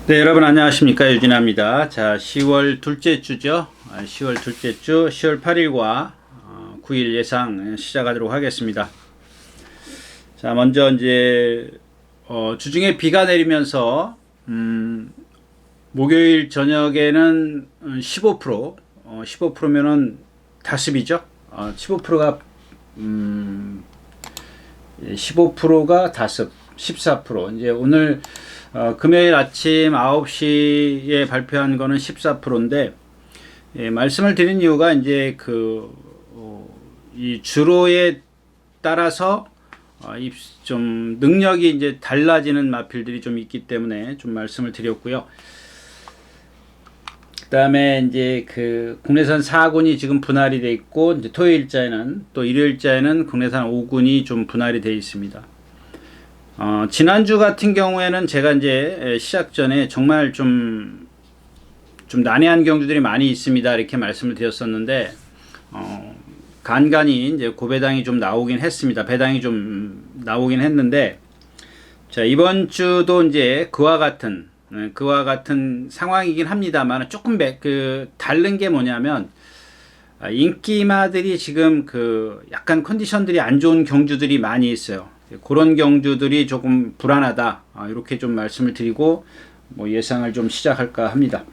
네, 여러분 안녕하십니까, 유진아입니다. 자, 10월 둘째 주죠. 10월 둘째 주 10월 8일과 9일 예상 시작하도록 하겠습니다. 자, 먼저 이제 주중에 비가 내리면서 목요일 저녁에는 15%, 15%면은 다습이죠. 15%가 15%가 다습, 14%. 이제 오늘 금요일 아침 9시에 발표한 거는 14%인데, 말씀을 드린 이유가 이제 이 주로에 따라서 좀 능력이 이제 달라지는 마필들이 좀 있기 때문에 좀 말씀을 드렸고요. 그 다음에 이제 국내산 4군이 지금 분할이 돼 있고, 이제 토요일자에는 또 일요일자에는 국내산 5군이 좀 분할이 돼 있습니다. 지난주 같은 경우에는 제가 이제 시작 전에 정말 좀 난해한 경주들이 많이 있습니다, 이렇게 말씀을 드렸었는데, 간간히 이제 고배당이 좀 나오긴 했습니다. 배당이 좀 나오긴 했는데, 자, 이번 주도 이제 그와 같은 상황이긴 합니다만, 조금 다른 게 뭐냐면, 인기마들이 지금 약간 컨디션들이 안 좋은 경주들이 많이 있어요. 그런 경주들이 조금 불안하다, 이렇게 좀 말씀을 드리고 예상을 좀 시작할까 합니다.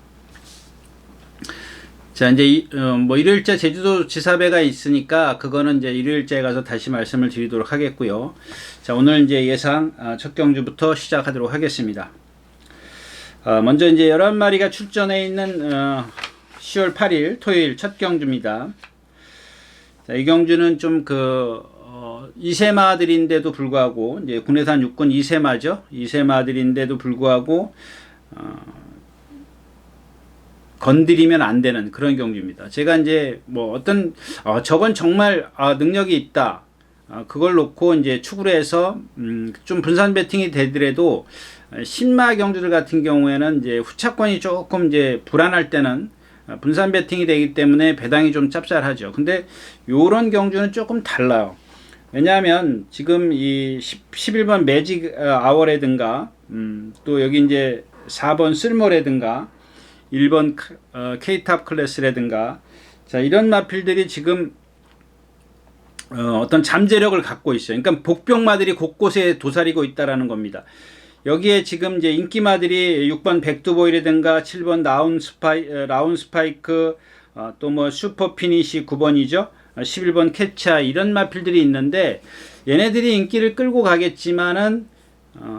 자, 이제 일요일째 제주도 지사배가 있으니까 그거는 이제 일요일째에 가서 다시 말씀을 드리도록 하겠고요. 자, 오늘 이제 예상 첫 경주부터 시작하도록 하겠습니다. 먼저 이제 11마리가 출전해 있는 10월 8일 토요일 첫 경주입니다. 자, 이 경주는 좀 2세마들인데도 불구하고, 이제 국내산 6군 2세마죠. 2세마들인데도 불구하고, 건드리면 안 되는 그런 경주입니다. 제가 이제 저건 정말 능력이 있다, 그걸 놓고 이제 축으로 해서 좀 분산 배팅이 되더라도, 신마 경주들 같은 경우에는 이제 후차권이 조금 이제 불안할 때는 분산 배팅이 되기 때문에 배당이 좀 짭짤하죠. 근데 요런 경주는 조금 달라요. 왜냐하면 지금 이 11번 매직 아워라든가, 또 여기 이제 4번 쓸모라든가, 1번 K탑 클래스라든가, 자, 이런 마필들이 지금 어떤 잠재력을 갖고 있어요. 그러니까 복병마들이 곳곳에 도사리고 있다라는 겁니다. 여기에 지금 이제 인기마들이 6번 백두보이라든가 7번 라운 스파이크, 또 슈퍼 피니시 9번이죠. 11번 캐차, 이런 마필들이 있는데, 얘네들이 인기를 끌고 가겠지만은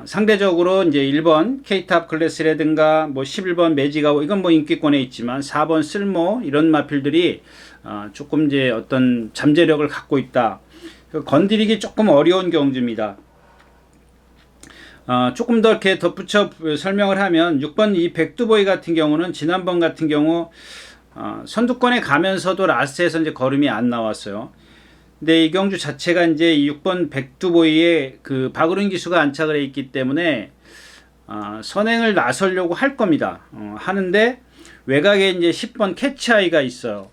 상대적으로 이제 1번 K탑 클래스라든가 11번 매직아워, 이건 인기권에 있지만 4번 쓸모, 이런 마필들이 조금 이제 어떤 잠재력을 갖고 있다. 건드리기 조금 어려운 경주입니다. 조금 더 이렇게 덧붙여 설명을 하면, 6번 이 백두보이 같은 경우는 지난번 같은 경우 선두권에 가면서도 라스트에서 이제 걸음이 안 나왔어요. 근데 이 경주 자체가 이제 이 6번 백두보이에 박으른 기수가 안착을 해 있기 때문에 선행을 나서려고 할 겁니다. 하는데 외곽에 이제 10번 캐치아이가 있어요.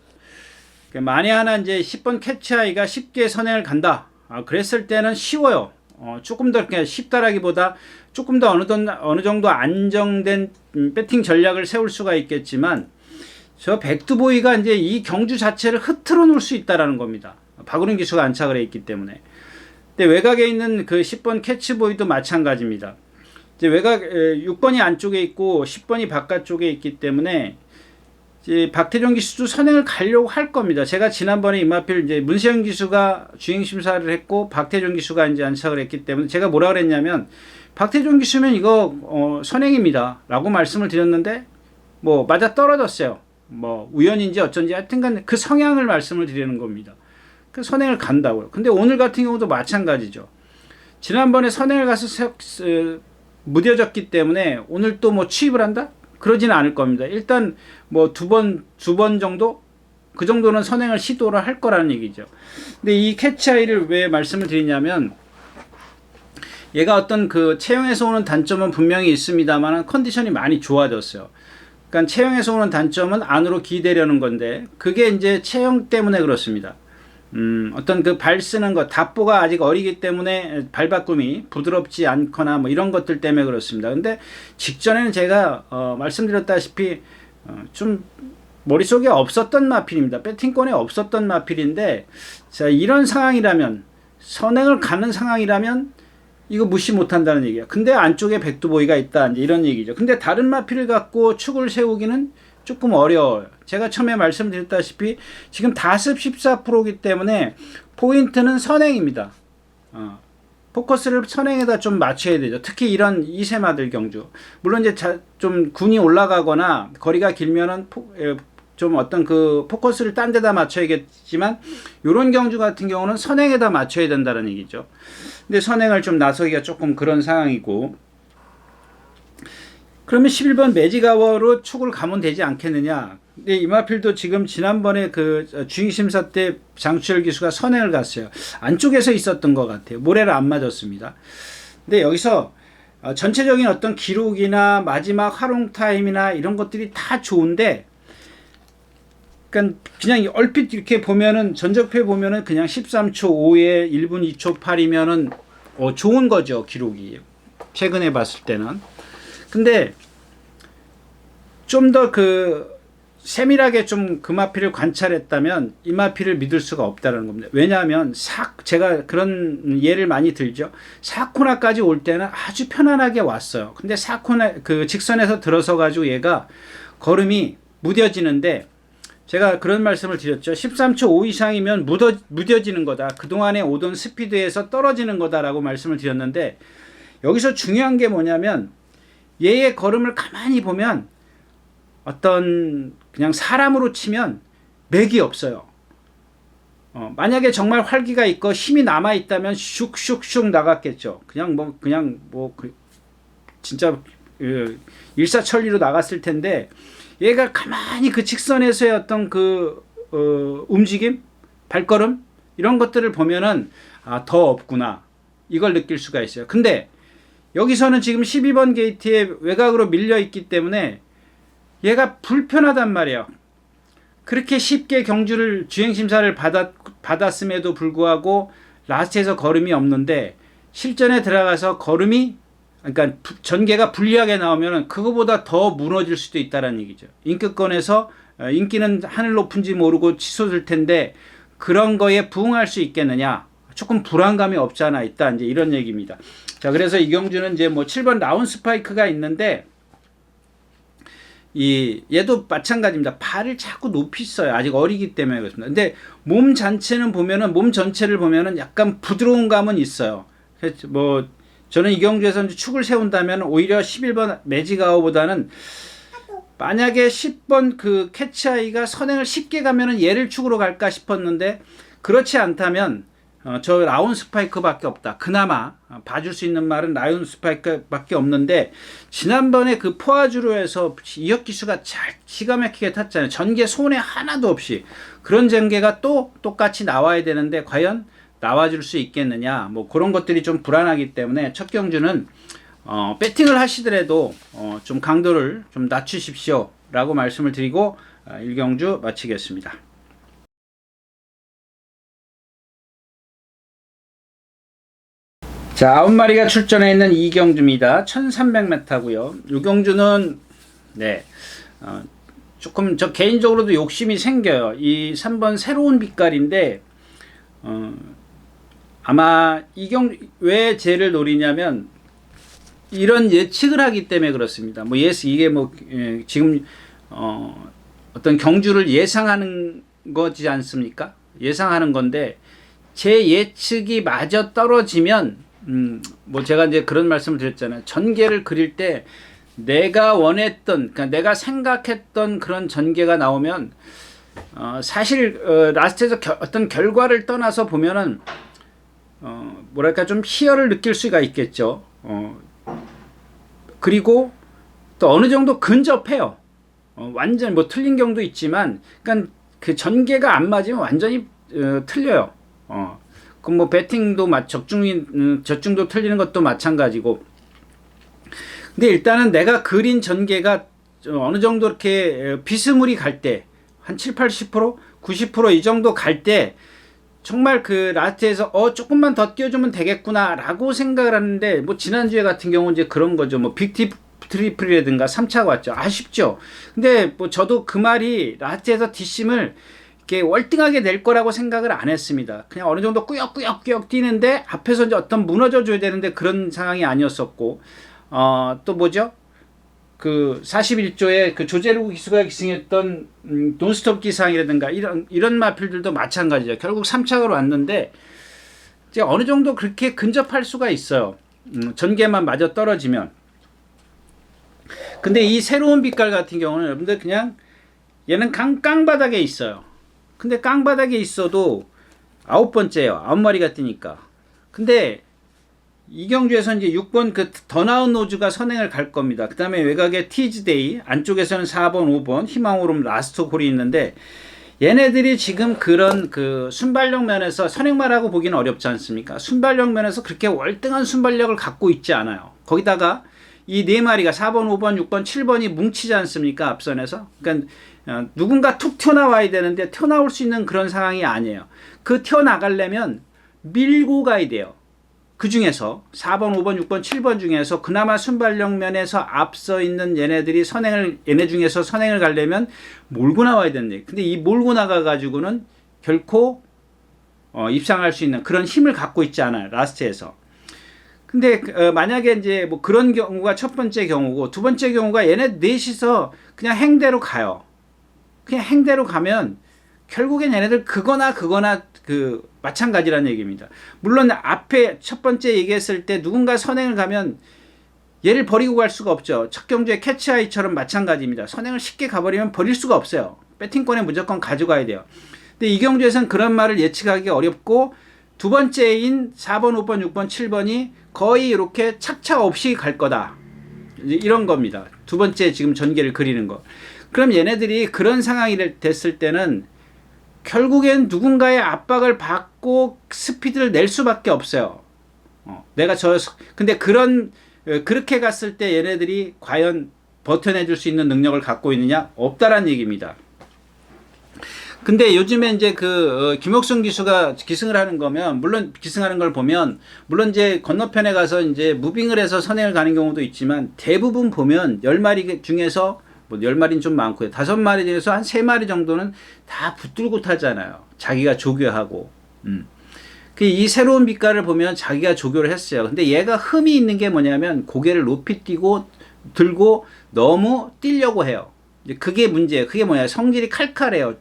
만에 하나 이제 10번 캐치아이가 쉽게 선행을 간다, 그랬을 때는 쉬워요. 조금 더 이렇게 쉽다라기보다 조금 더 어느 정도 안정된 배팅 전략을 세울 수가 있겠지만, 저 백두보이가 이제 이 경주 자체를 흐트러 놓을 수 있다라는 겁니다. 박으른 기수가 안착을 해 있기 때문에. 근데 외곽에 있는 10번 캐치보이도 마찬가지입니다. 이제 외곽 6번이 안쪽에 있고 10번이 바깥쪽에 있기 때문에 이제 박태종 기수도 선행을 가려고 할 겁니다. 제가 지난번에 이마필 이제 문세영 기수가 주행 심사를 했고 박태종 기수가 이제 안착을 했기 때문에 제가 뭐라 그랬냐면, 박태종 기수면 이거 선행입니다 라고 말씀을 드렸는데, 맞아 떨어졌어요. 우연인지 어쩐지 하여튼간 그 성향을 말씀을 드리는 겁니다. 선행을 간다고요. 근데 오늘 같은 경우도 마찬가지죠. 지난번에 선행을 가서 무뎌졌기 때문에 오늘 또 취입을 한다? 그러지는 않을 겁니다. 일단 두 번 정도? 그 정도는 선행을 시도를 할 거라는 얘기죠. 근데 이 캐치아이를 왜 말씀을 드리냐면, 얘가 어떤 체형에서 오는 단점은 분명히 있습니다만 컨디션이 많이 좋아졌어요. 그러니까 체형에서 오는 단점은 안으로 기대려는 건데, 그게 이제 체형 때문에 그렇습니다. 어떤 그 발 쓰는 것, 답보가 아직 어리기 때문에 발바꿈이 부드럽지 않거나 뭐 이런 것들 때문에 그렇습니다. 근데 직전에는 제가 말씀드렸다시피 좀 머릿속에 없었던 마필입니다. 배팅권에 없었던 마필인데, 자, 이런 상황이라면, 선행을 가는 상황이라면 이거 무시 못한다는 얘기야. 근데 안쪽에 백두보이가 있다, 이제 이런 얘기죠. 근데 다른 마필을 갖고 축을 세우기는 조금 어려워요. 제가 처음에 말씀드렸다시피 지금 다습 14%이기 때문에 포인트는 선행입니다. 포커스를 선행에다 좀 맞춰야 되죠. 특히 이런 2세마들 경주. 물론 이제 좀 군이 올라가거나 거리가 길면은 좀 어떤 그 포커스를 딴 데다 맞춰야겠지만, 요런 경주 같은 경우는 선행에다 맞춰야 된다는 얘기죠. 근데 선행을 좀 나서기가 조금 그런 상황이고, 그러면 11번 매직아워로 축을 가면 되지 않겠느냐. 근데 이마필도 지금 지난번에 그 주행심사 때 장추열 기수가 선행을 갔어요. 안쪽에서 있었던 것 같아요. 모래를 안 맞았습니다. 근데 여기서 전체적인 어떤 기록이나 마지막 활용 타임이나 이런 것들이 다 좋은데, 그러니까 그냥 얼핏 이렇게 보면은 전적표 보면은 그냥 13초 5에 1분 2초 8이면은 좋은 거죠, 기록이. 최근에 봤을 때는. 근데 좀 더 그 세밀하게 좀 그 마필을 관찰했다면 이 마필을 믿을 수가 없다는 겁니다. 왜냐하면 제가 그런 예를 많이 들죠. 4코너까지 올 때는 아주 편안하게 왔어요. 근데 4코너 그 직선에서 들어서 가지고 얘가 걸음이 무뎌지는데, 제가 그런 말씀을 드렸죠. 13초 5 이상이면 무뎌지는 거다. 그동안에 오던 스피드에서 떨어지는 거다라고 말씀을 드렸는데, 여기서 중요한 게 뭐냐면 얘의 걸음을 가만히 보면 어떤 그냥 사람으로 치면 맥이 없어요. 만약에 정말 활기가 있고 힘이 남아 있다면 슉슉슉 나갔겠죠. 진짜 일사천리로 나갔을 텐데, 얘가 가만히 그 직선에서의 어떤 그 움직임, 발걸음 이런 것들을 보면은 더 없구나, 이걸 느낄 수가 있어요. 근데 여기서는 지금 12번 게이트에 외곽으로 밀려 있기 때문에 얘가 불편하단 말이에요. 그렇게 쉽게 경주를 주행심사를 받았음에도 불구하고 라스트에서 걸음이 없는데, 실전에 들어가서 걸음이, 그러니까 전개가 불리하게 나오면 그거보다 더 무너질 수도 있다는 얘기죠. 인기권에서 인기는 하늘 높은지 모르고 치솟을 텐데 그런 거에 부응할 수 있겠느냐, 조금 불안감이 없지 않아 있다, 이제 이런 얘기입니다. 자, 그래서 이 경주는 이제 뭐 7번 라운 스파이크가 있는데, 얘도 마찬가지입니다. 발을 자꾸 높이 써요. 아직 어리기 때문에 그렇습니다. 근데 몸 전체를 보면은 약간 부드러운 감은 있어요. 뭐 저는 이 경주에서 축을 세운다면 오히려 11번 매직아워보다는, 만약에 10번 그 캐치아이가 선행을 쉽게 가면은 얘를 축으로 갈까 싶었는데, 그렇지 않다면 저 라운 스파이크밖에 없다. 그나마 봐줄 수 있는 말은 라운 스파이크밖에 없는데, 지난번에 그 포아주로에서 이혁 기수가 잘 기가 막히게 탔잖아요. 전개 손해 하나도 없이. 그런 전개가 또 똑같이 나와야 되는데 과연 나와줄 수 있겠느냐, 뭐 그런 것들이 좀 불안하기 때문에 첫 경주는 배팅을 하시더라도 좀 강도를 좀 낮추십시오 라고 말씀을 드리고 1경주 마치겠습니다. 자, 9마리가 출전해 있는 2경주입니다. 1300m고요. 이 경주는 조금 저 개인적으로도 욕심이 생겨요. 이 3번 새로운 빛깔인데, 아마 이 경주 왜 쟤를 노리냐면 이런 예측을 하기 때문에 그렇습니다. 뭐 이게 뭐 지금 어떤 경주를 예상하는 거지 않습니까? 예상하는 건데, 제 예측이 마저 떨어지면 뭐 제가 이제 그런 말씀을 드렸잖아요. 전개를 그릴 때 내가 원했던, 그러니까 내가 생각했던 그런 전개가 나오면 사실 라스트에서 어떤 결과를 떠나서 보면은 뭐랄까 좀 희열을 느낄 수가 있겠죠. 그리고 또 어느 정도 근접해요. 완전 뭐 틀린 경우도 있지만, 그러니까 그 전개가 안 맞으면 완전히 틀려요. 그럼 뭐 배팅도 적중도 틀리는 것도 마찬가지고. 근데 일단은 내가 그린 전개가 어느 정도 이렇게 비스무리 갈 때, 한 7, 80%, 90% 이 정도 갈 때 정말 그 라스트에서 조금만 더 띄워주면 되겠구나 라고 생각을 하는데, 뭐 지난주에 같은 경우 이제 그런 거죠. 뭐 빅티 트리플이라든가 3차가 왔죠. 아쉽죠. 근데 뭐 저도 그 말이 라스트에서 뒷심을 이렇게 월등하게 낼 거라고 생각을 안 했습니다. 그냥 어느 정도 꾸역꾸역 뛰는데 앞에서 이제 어떤 무너져 줘야 되는데 그런 상황이 아니었었고, 또 뭐죠? 그 41조에 그 조제루 기수가 기승했던 논스톱 기상이라든가 이런 마필들도 마찬가지죠. 결국 3차로 왔는데 이제 어느 정도 그렇게 근접할 수가 있어요. 전개만 마저 떨어지면. 근데 이 새로운 빛깔 같은 경우는 여러분들 그냥 얘는 깡바닥에 있어요. 근데 깡바닥에 있어도 9번째예요. 9마리가 뜨니까. 근데 이 경주에서 이제 6번 그 더 나은 노즈가 선행을 갈 겁니다. 그 다음에 외곽에 티즈데이, 안쪽에서는 4번, 5번, 희망오름 라스트 홀이 있는데, 얘네들이 지금 그런 그 순발력 면에서 선행마라고 보기는 어렵지 않습니까? 순발력 면에서 그렇게 월등한 순발력을 갖고 있지 않아요. 거기다가 이 네 마리가 4번, 5번, 6번, 7번이 뭉치지 않습니까? 앞선에서. 그러니까 누군가 툭 튀어나와야 되는데 튀어나올 수 있는 그런 상황이 아니에요. 그 튀어나가려면 밀고 가야 돼요. 그 중에서 4번, 5번, 6번, 7번 중에서 그나마 순발력 면에서 앞서 있는 얘네들이 얘네 중에서 선행을 가려면 몰고 나와야 되는데, 근데 이 몰고 나가 가지고는 결코 입상할 수 있는 그런 힘을 갖고 있지 않아요. 라스트에서. 근데 만약에 이제 뭐 그런 경우가 첫 번째 경우고, 두 번째 경우가 얘네 넷이서 그냥 행대로 가요. 그냥 행대로 가면 결국엔 얘네들 그거나 그 마찬가지라는 얘기입니다. 물론 앞에 첫 번째 얘기했을 때 누군가 선행을 가면 얘를 버리고 갈 수가 없죠. 첫 경주의 캐치아이처럼 마찬가지입니다. 선행을 쉽게 가버리면 버릴 수가 없어요. 배팅권에 무조건 가져가야 돼요. 근데 이 경주에서는 그런 말을 예측하기 어렵고, 두 번째인 4번, 5번, 6번, 7번이 거의 이렇게 착차 없이 갈 거다. 이런 겁니다. 두 번째 지금 전개를 그리는 거. 그럼 얘네들이 그런 상황이 됐을 때는 결국엔 누군가의 압박을 받고 스피드를 낼 수밖에 없어요. 근데 그렇게 갔을 때 얘네들이 과연 버텨내줄 수 있는 능력을 갖고 있느냐? 없다란 얘기입니다. 근데 요즘에 이제 김옥순 기수가 기승을 하는 거면, 물론 기승하는 걸 보면, 물론 이제 건너편에 가서 이제 무빙을 해서 선행을 가는 경우도 있지만, 대부분 보면 10마리 중에서, 뭐 10마리는 좀 많고요. 5마리 중에서 한 3마리 정도는 다 붙들고 타잖아요. 자기가 조교하고. 이 새로운 빛깔을 보면 자기가 조교를 했어요. 근데 얘가 흠이 있는 게 뭐냐면 고개를 높이 들고 너무 뛰려고 해요. 그게 문제예요. 그게 뭐냐? 성질이 칼칼해요.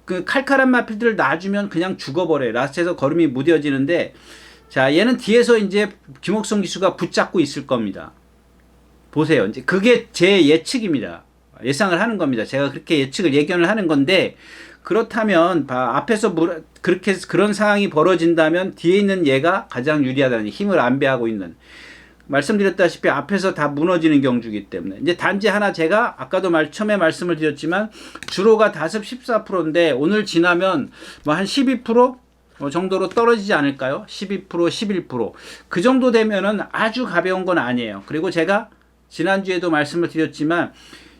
그 칼칼한 마필들을 놔주면 그냥 죽어버려요. 라스트에서 걸음이 무뎌지는데, 자, 얘는 뒤에서 이제 김옥성 기수가 붙잡고 있을 겁니다. 보세요. 이제 그게 제 예측입니다. 예상을 하는 겁니다. 제가 그렇게 예견을 하는 건데, 그렇다면 앞에서 그런 상황이 벌어진다면 뒤에 있는 얘가 가장 유리하다는, 힘을 안배하고 있는, 말씀드렸다시피 앞에서 다 무너지는 경주이기 때문에, 이제 단지 하나, 제가 아까도 처음에 말씀을 드렸지만 주로가 다습 14%인데 오늘 지나면 뭐 한 12% 정도로 떨어지지 않을까요? 12%, 11%. 그 정도 되면은 아주 가벼운 건 아니에요. 그리고 제가 지난주에도 말씀을 드렸지만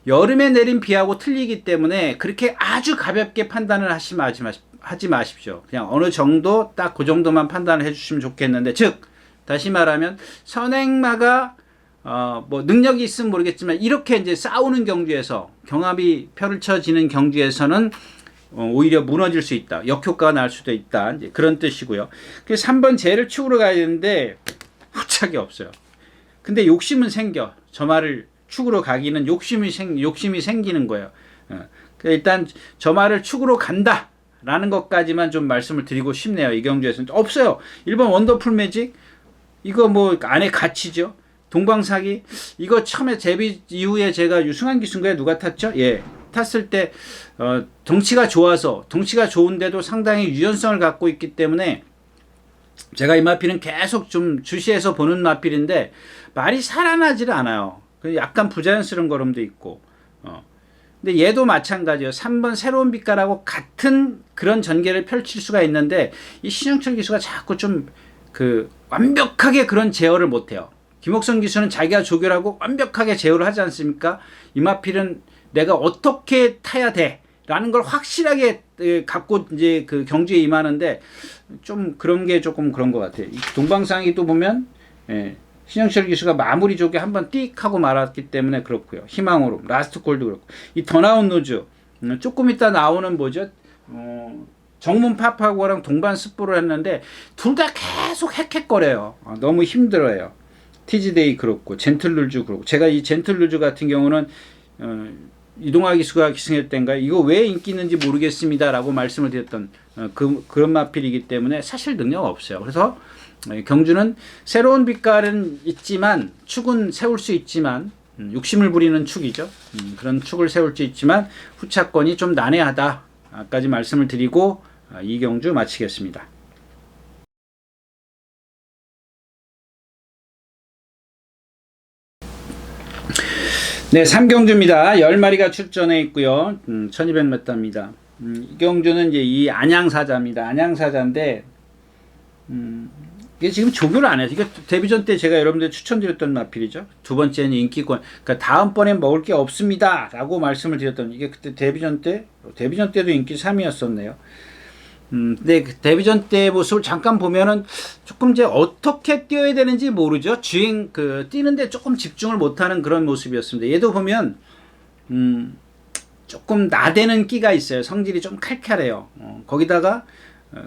여름에 내린 비하고 틀리기 때문에 그렇게 아주 가볍게 판단을 하지 마십시오. 그냥 어느 정도 딱 그 정도만 판단을 해주시면 좋겠는데, 즉 다시 말하면 선행마가 뭐 능력이 있으면 모르겠지만 이렇게 이제 싸우는 경주에서, 경합이 펼쳐지는 경주에서는 오히려 무너질 수 있다. 역효과가 날 수도 있다. 이제 그런 뜻이고요. 그래서 3번 쟤를 축으로 가야 되는데 후착이 없어요. 근데 욕심은 생겨. 저 말을 축으로 가기는 욕심이 생기는 거예요. 일단 저 말을 축으로 간다 라는 것까지만 좀 말씀을 드리고 싶네요. 이 경주에서는 없어요. 1번 원더풀 매직, 이거 뭐 안에 갇히죠. 동방사기, 이거 처음에 데뷔 이후에 제가 유승환 기수인가요? 누가 탔죠? 예, 탔을 때 덩치가 좋은데도 상당히 유연성을 갖고 있기 때문에 제가 이 마필은 계속 좀 주시해서 보는 마필인데 말이 살아나질 않아요. 약간 부자연스러운 걸음도 있고. 근데 얘도 마찬가지예요. 3번 새로운 빛깔하고 같은 그런 전개를 펼칠 수가 있는데, 이 신영철 기수가 자꾸 좀 완벽하게 그런 제어를 못해요. 김옥성 기수는 자기가 조교라고 완벽하게 제어를 하지 않습니까? 이 마필은 내가 어떻게 타야 돼 라는 걸 확실하게 갖고 이제 그 경주에 임하는데 좀 그런 게 조금 그런 것 같아요. 동방상이 또 보면 신영철 기수가 마무리 쪽에 한번 띡 하고 말았기 때문에 그렇고요. 희망으로 라스트 골도 그렇고 이 더 나온 노즈 조금 이따 나오는 뭐죠? 정문 파파고랑 동반 습보를 했는데 둘 다 계속 헥헥거려요. 너무 힘들어요. 티지데이 그렇고 젠틀룰즈 그렇고 제가 이 젠틀룰즈 같은 경우는 이동하 기수가 기승할 때인가 이거 왜 인기 있는지 모르겠습니다 라고 말씀을 드렸던 그런 마필이기 때문에 사실 능력 없어요. 그래서 경주는 새로운 빛깔은 있지만 축은 세울 수 있지만 욕심을 부리는 축이죠. 그런 축을 세울 수 있지만 후차권이 좀 난해하다까지 말씀을 드리고 이 경주 마치겠습니다. 네, 3경주입니다. 10마리가 출전해 있고요. 1200m입니다. 이 경주는 이제 이 안양사자입니다. 안양사자인데 이게 지금 조교를 안 해요. 이게 데뷔전 때 제가 여러분들 추천드렸던 마필이죠. 두 번째는 인기권. 그러니까 다음번에 먹을 게 없습니다. 라고 말씀을 드렸던 이게 그때 데뷔전 때도 인기 3위였었네요. 근데 그 데뷔전 때 모습을 잠깐 보면은 조금 이제 어떻게 뛰어야 되는지 모르죠. 주행 뛰는데 조금 집중을 못하는 그런 모습이었습니다. 얘도 보면 조금 나대는 끼가 있어요. 성질이 좀 칼칼해요. 거기다가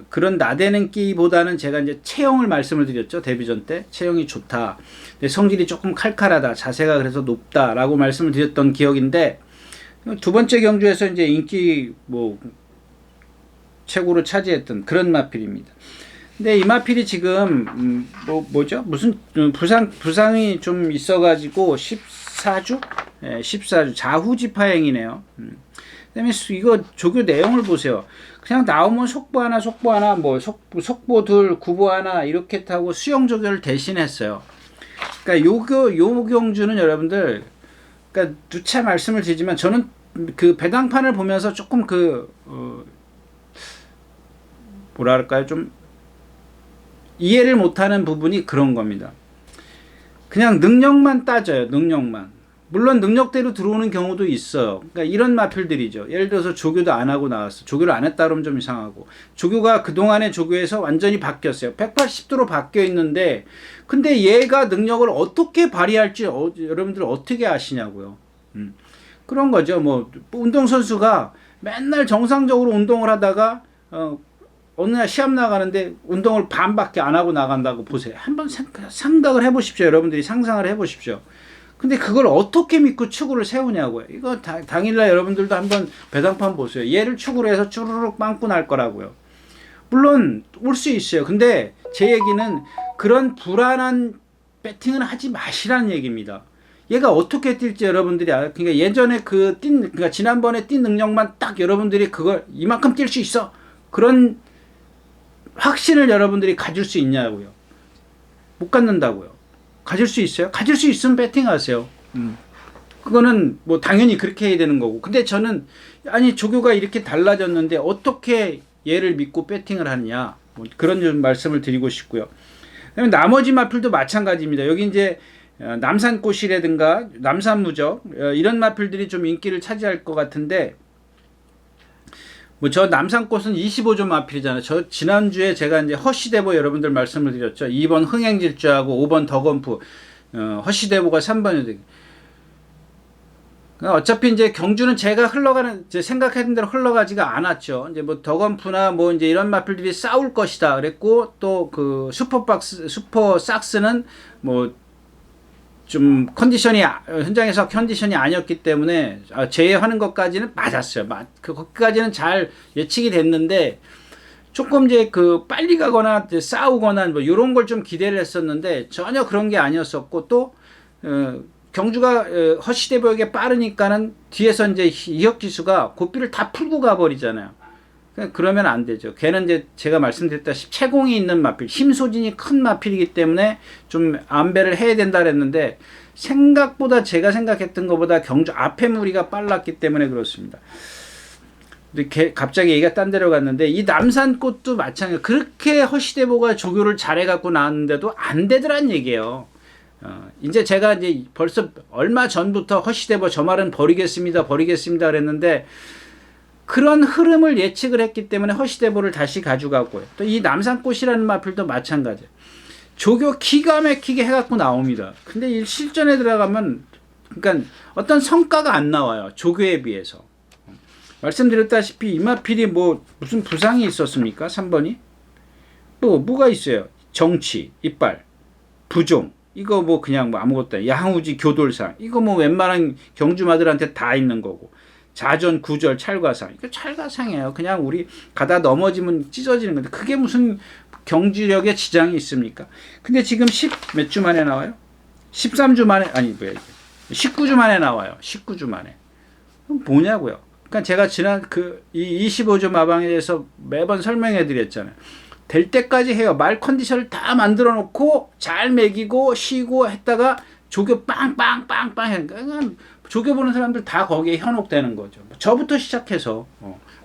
그런 나대는 끼보다는 제가 이제 체형을 말씀을 드렸죠. 데뷔전 때 체형이 좋다. 근데 성질이 조금 칼칼하다. 자세가 그래서 높다라고 말씀을 드렸던 기억인데 두 번째 경주에서 이제 인기 최고로 차지했던 그런 마필입니다. 근데 이 마필이 지금 뭐죠? 무슨 부상이 좀 있어가지고 14주? 14주 좌후지파행이네요. 그다음에 이거 조교 내용을 보세요. 그냥 나오면 속보 하나, 속보 둘, 구보 하나 이렇게 타고 수영 조교를 대신했어요. 그러니까 요 경주는 여러분들, 그러니까 누차 말씀을 드리지만 저는 그 배당판을 보면서 조금 뭐랄까요, 좀 이해를 못하는 부분이 그런 겁니다. 그냥 능력만 따져요. 능력만. 물론 능력대로 들어오는 경우도 있어요. 그러니까 이런 마필들이죠. 예를 들어서 조교도 안 하고 나왔어. 조교를 안 했다 그러면 좀 이상하고. 조교가 그동안의 조교에서 완전히 바뀌었어요. 180도로 바뀌어 있는데 근데 얘가 능력을 어떻게 발휘할지 여러분들 어떻게 아시냐고요. 그런 거죠. 운동선수가 맨날 정상적으로 운동을 하다가 어느 날 시합 나가는데 운동을 반밖에 안 하고 나간다고 보세요. 한번 생각을 해보십시오. 여러분들이 상상을 해보십시오. 근데 그걸 어떻게 믿고 축구를 세우냐고요. 이거 당일날 여러분들도 한번 배당판 보세요. 얘를 축구로 해서 쭈르륵 빵꾸 날 거라고요. 물론 올 수 있어요. 근데 제 얘기는 그런 불안한 배팅은 하지 마시라는 얘기입니다. 얘가 어떻게 뛸지 여러분들이 그러니까 예전에 그러니까 지난번에 뛴 능력만 딱 여러분들이 그걸 이만큼 뛸 수 있어. 그런 확신을 여러분들이 가질 수 있냐고요. 못 갖는다고요. 가질 수 있어요? 가질 수 있으면 배팅하세요. 그거는 당연히 그렇게 해야 되는 거고. 근데 저는 아니 조교가 이렇게 달라졌는데 어떻게 얘를 믿고 배팅을 하느냐 그런 좀 말씀을 드리고 싶고요. 나머지 마필도 마찬가지입니다. 여기 이제 남산꽃이라든가 남산무적 이런 마필들이 좀 인기를 차지할 것 같은데 저 남산꽃은 25조 마필이잖아요. 저 지난주에 제가 이제 허시대보 여러분들 말씀을 드렸죠. 2번 흥행질주하고 5번 덕원프. 허시대보가 3번이었는데 어차피 이제 경주는 제가 생각했던 대로 흘러가지가 않았죠. 이제 덕원프나 이제 이런 마필들이 싸울 것이다 그랬고 또 슈퍼 삭스는 좀 현장에서 컨디션이 아니었기 때문에 제외하는 것까지는 맞았어요. 거기까지는 잘 예측이 됐는데 조금 이제 빨리 가거나 싸우거나 이런 걸 좀 기대를 했었는데 전혀 그런 게 아니었었고 또 경주가 허시대보에게 빠르니까는 뒤에서 이제 이혁 기수가 고삐를 다 풀고 가버리잖아요. 그러면 안 되죠. 걔는 이제 제가 말씀드렸다시피 채공이 있는 마필, 힘 소진이 큰 마필이기 때문에 좀 안배를 해야 된다 그랬는데 생각보다 제가 생각했던 것보다 경주 앞에 무리가 빨랐기 때문에 그렇습니다. 갑자기 얘기가 딴 데로 갔는데 이 남산꽃도 마찬가지예요. 그렇게 허시대보가 조교를 잘해갖고 나왔는데도 안 되더란 얘기예요. 이제 제가 이제 벌써 얼마 전부터 허시대보 저 말은 버리겠습니다 그랬는데 그런 흐름을 예측을 했기 때문에 허시대보를 다시 가져갔고요. 또 이 남산꽃이라는 마필도 마찬가지예요. 조교 기가 막히게 해갖고 나옵니다. 근데 이 실전에 들어가면 그러니까 어떤 성과가 안 나와요. 조교에 비해서. 말씀드렸다시피 이 마필이 뭐 무슨 부상이 있었습니까? 3번이? 뭐가 있어요? 정치, 이빨, 부종, 이거 뭐 그냥 뭐 아무것도 아니에요. 야후지, 교돌상, 이거 뭐 웬만한 경주마들한테 다 있는 거고. 자전, 구절, 찰과상, 이거 찰과상이에요. 그냥 우리 가다 넘어지면 찢어지는 건데 그게 무슨 경주력에 지장이 있습니까? 근데 지금 10몇 주 만에 나와요? 13주 만에, 아니 뭐야, 19주 만에 나와요. 19주 만에. 그럼 뭐냐고요? 그러니까 제가 지난 이 25주 마방에 대해서 매번 설명해 드렸잖아요. 될 때까지 해요. 말 컨디션을 다 만들어 놓고 잘 먹이고 쉬고 했다가 조교 빵빵빵빵 하니까 조교 보는 사람들 다 거기에 현혹되는 거죠. 저부터 시작해서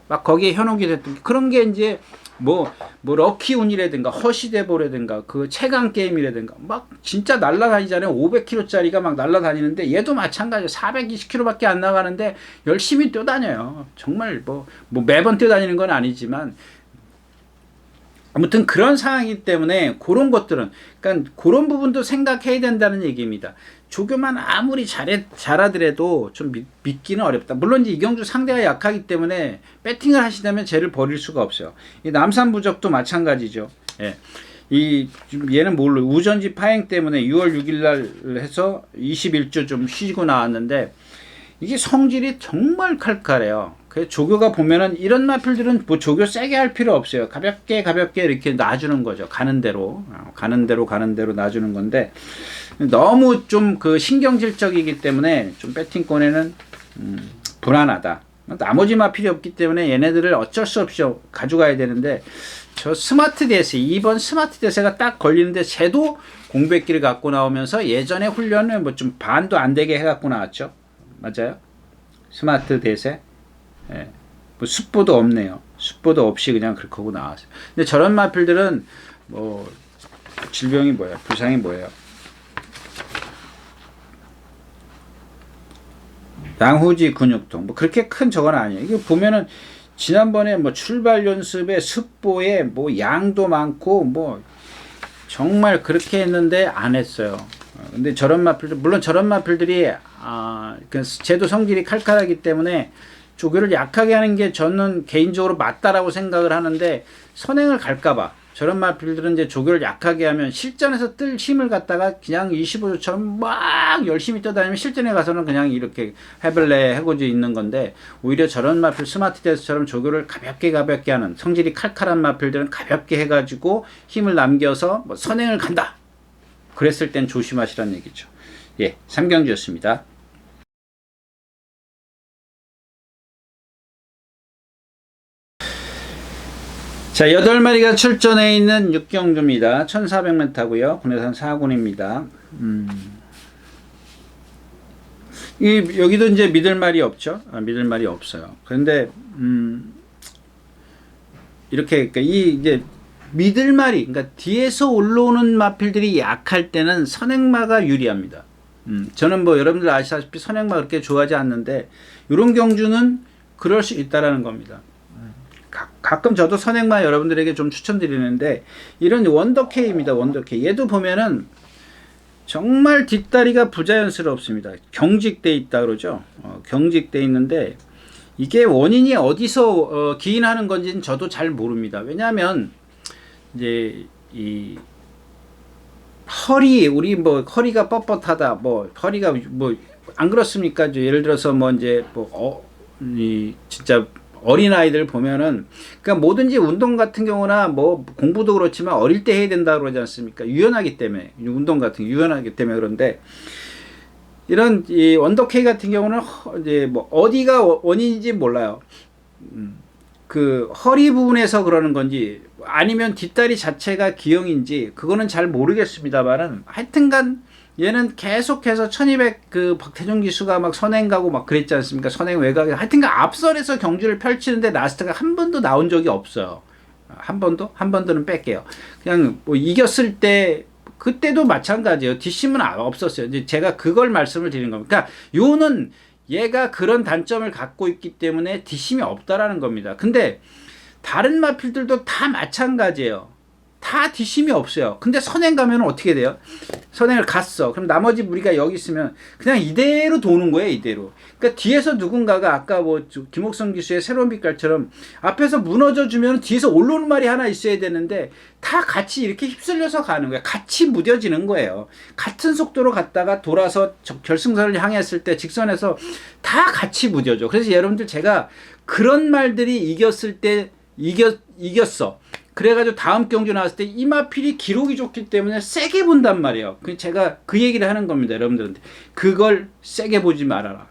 막 거기에 현혹이 됐던 그런 게 이제 뭐 럭키운이라든가 허시대보라든가 그 최강 게임이라든가 막 진짜 날아다니잖아요. 500km짜리가 막 날아다니는데 얘도 마찬가지예요. 420km밖에 안 나가는데 열심히 뛰어다녀요. 정말 뭐 매번 뛰어다니는 건 아니지만 아무튼 그런 상황이기 때문에 그런 것들은 그러니까 그런 부분도 생각해야 된다는 얘기입니다. 조교만 아무리 잘하더라도 좀 믿기는 어렵다. 물론 이제 이경주 상대가 약하기 때문에 배팅을 하시다면 쟤를 버릴 수가 없어요. 이 남산부적도 마찬가지죠. 예. 얘는 뭘로 우전지 파행 때문에 6월 6일 날 해서 21주 좀 쉬고 나왔는데 이게 성질이 정말 칼칼해요. 그래서 조교가 보면은 이런 마필들은 뭐 조교 세게 할 필요 없어요. 가볍게 이렇게 놔주는 거죠. 가는 대로 놔주는 건데 너무 좀 그 신경질적이기 때문에 좀 배팅권에는 불안하다. 나머지 마필이 없기 때문에 얘네들을 어쩔 수 없이 가져가야 되는데 저 스마트 대세 2번 스마트 대세가 딱 걸리는데 쟤도 공백기를 갖고 나오면서 예전에 훈련을 뭐 좀 반도 안 되게 해갖고 나왔죠. 맞아요? 스마트 대세. 예. 뭐 숫보도 없네요. 숫보도 없이 그냥 그렇게 하고 나왔어요. 근데 저런 마필들은 뭐 질병이 뭐예요? 부상이 뭐예요? 양후지 근육통. 뭐 그렇게 큰 저건 아니에요. 이거 보면은 지난번에 뭐 출발 연습에 습보에 뭐 양도 많고 뭐 정말 그렇게 했는데 안 했어요. 근데 저런 마필들 물론 저런 마필들이 쟤도 성질이 칼칼하기 때문에 조교를 약하게 하는 게 저는 개인적으로 맞다라고 생각을 하는데 선행을 갈까봐 저런 마필들은 이제 조교를 약하게 하면 실전에서 뜰 힘을 갖다가 그냥 25조처럼 막 열심히 떠다니면 실전에 가서는 그냥 이렇게 해벌레 해고지 있는 건데 오히려 저런 마필 스마트 데스처럼 조교를 가볍게 하는 성질이 칼칼한 마필들은 가볍게 해가지고 힘을 남겨서 뭐 선행을 간다. 그랬을 땐 조심하시라는 얘기죠. 예, 삼경주였습니다. 자, 8마리가 출전해 있는 육경주입니다. 1400m고요. 군내산 4군입니다. 여기도 이제 믿을 말이 없죠. 믿을 말이 없어요. 그런데 이렇게 그러니까 이제 믿을 말이 그러니까 뒤에서 올라오는 마필들이 약할 때는 선행마가 유리합니다. 저는 뭐 여러분들 아시다시피 선행마 그렇게 좋아하지 않는데 이런 경주는 그럴 수 있다라는 겁니다. 가끔 저도 선행마 여러분들에게 좀 추천드리는데 이런 원더케이입니다. 원더케이. 얘도 보면은 정말 뒷다리가 부자연스럽습니다. 경직돼 있다 그러죠. 경직돼 있는데 이게 원인이 어디서 기인하는 건지는 저도 잘 모릅니다. 왜냐하면 이제 이 허리 우리 뭐 허리가 뻣뻣하다 뭐 허리가 뭐 안 그렇습니까? 예를 들어서 뭐 이제 진짜 어린 아이들 보면은 그러니까 뭐든지 운동 같은 경우나 뭐 공부도 그렇지만 어릴 때 해야 된다 그러지 않습니까? 유연하기 때문에 운동 같은 게 유연하기 때문에 그런데 이런 이 원더케이 같은 경우는 이제 뭐 어디가 원인인지 몰라요. 그 허리 부분에서 그러는 건지 아니면 뒷다리 자체가 기형인지 그거는 잘 모르겠습니다만은 하여튼간 얘는 계속해서 1200 그 박태종 기수가 막 선행 가고 막 그랬지 않습니까? 선행 외곽에 하여튼간 앞선에서 경주를 펼치는데 라스트가 한 번도 나온 적이 없어요. 한 번도는 뺄게요. 그냥 뭐 이겼을 때 그때도 마찬가지예요. 뒷심은 없었어요. 이제 제가 그걸 말씀을 드리는 겁니다. 그러니까 요는 얘가 그런 단점을 갖고 있기 때문에 뒷심이 없다라는 겁니다. 근데 다른 마필들도 다 마찬가지예요. 다 뒷심이 없어요. 근데 선행 가면 어떻게 돼요? 선행을 갔어. 그럼 나머지 무리가 여기 있으면 그냥 이대로 도는 거예요, 이대로. 그러니까 뒤에서 누군가가 아까 뭐 김옥성 기수의 새로운 빛깔처럼 앞에서 무너져 주면 뒤에서 올라오는 말이 하나 있어야 되는데 다 같이 이렇게 휩쓸려서 가는 거예요. 같이 무뎌지는 거예요. 같은 속도로 갔다가 돌아서 결승선을 향했을 때 직선에서 다 같이 무뎌져. 그래서 여러분들 제가 그런 말들이 이겼을 때 이겼어. 그래가지고 다음 경주 나왔을 때 이마필이 기록이 좋기 때문에 세게 본단 말이에요. 제가 그 얘기를 하는 겁니다, 여러분들한테. 그걸 세게 보지 말아라.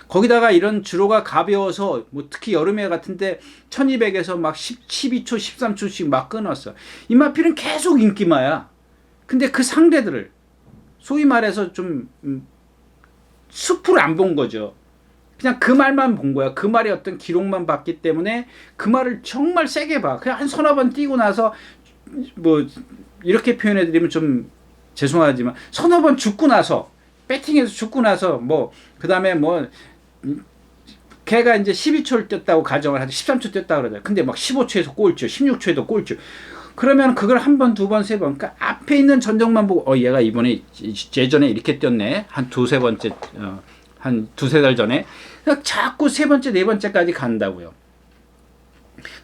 거기다가 이런 주로가 가벼워서 뭐 특히 여름에 같은데 1200에서 막 12초, 13초씩 막 끊었어. 이마필은 계속 인기마야. 근데 그 상대들을 소위 말해서 좀 숲을 안 본 거죠. 그냥 그 말만 본 거야. 그 말이 어떤 기록만 봤기 때문에 그 말을 정말 세게 봐. 그냥 한 서너 번 뛰고 나서 뭐 이렇게 표현해드리면 좀 죄송하지만 서너 번 죽고 나서 배팅에서 죽고 나서 뭐 그 다음에 뭐 걔가 이제 12초를 뛰었다고 가정을 하죠. 13초 뛰었다고 그러죠. 근데 막 15초에서 꼴찌, 16초에도 꼴찌. 그러면 그걸 한 번, 두 번, 세 번. 그러니까 앞에 있는 전적만 보고 얘가 이번에 예전에 이렇게 뛰었네. 한 두세 번째 한 두세 달 전에 자꾸 세 번째, 네 번째까지 간다고요.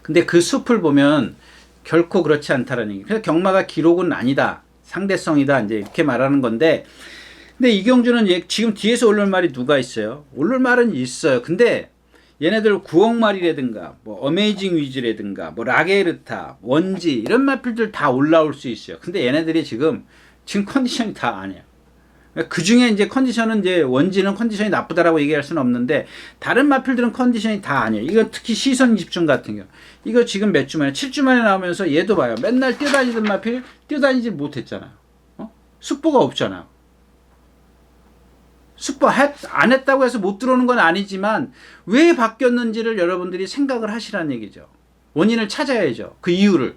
근데 그 숲을 보면 결코 그렇지 않다라는 얘기. 그래서 경마가 기록은 아니다. 상대성이다. 이제 이렇게 말하는 건데, 근데 이경주는 지금 뒤에서 올릴 말이 누가 있어요? 올릴 말은 있어요. 근데 얘네들 구억말이라든가, 뭐, 어메이징 위즈라든가, 뭐, 라게르타, 원지, 이런 마필들 다 올라올 수 있어요. 근데 얘네들이 지금 컨디션이 다 아니에요. 그 중에 이제 컨디션은 이제 원지는 컨디션이 나쁘다라고 얘기할 수는 없는데 다른 마필들은 컨디션이 다 아니에요. 이거 특히 시선 집중 같은 경우. 이거 지금 몇 주 만에 7주 만에 나오면서 얘도 봐요. 맨날 뛰어다니던 마필 뛰어다니지 못했잖아요. 숙보가 없잖아요. 숙보 안 했다고 해서 못 들어오는 건 아니지만 왜 바뀌었는지를 여러분들이 생각을 하시라는 얘기죠. 원인을 찾아야죠. 그 이유를.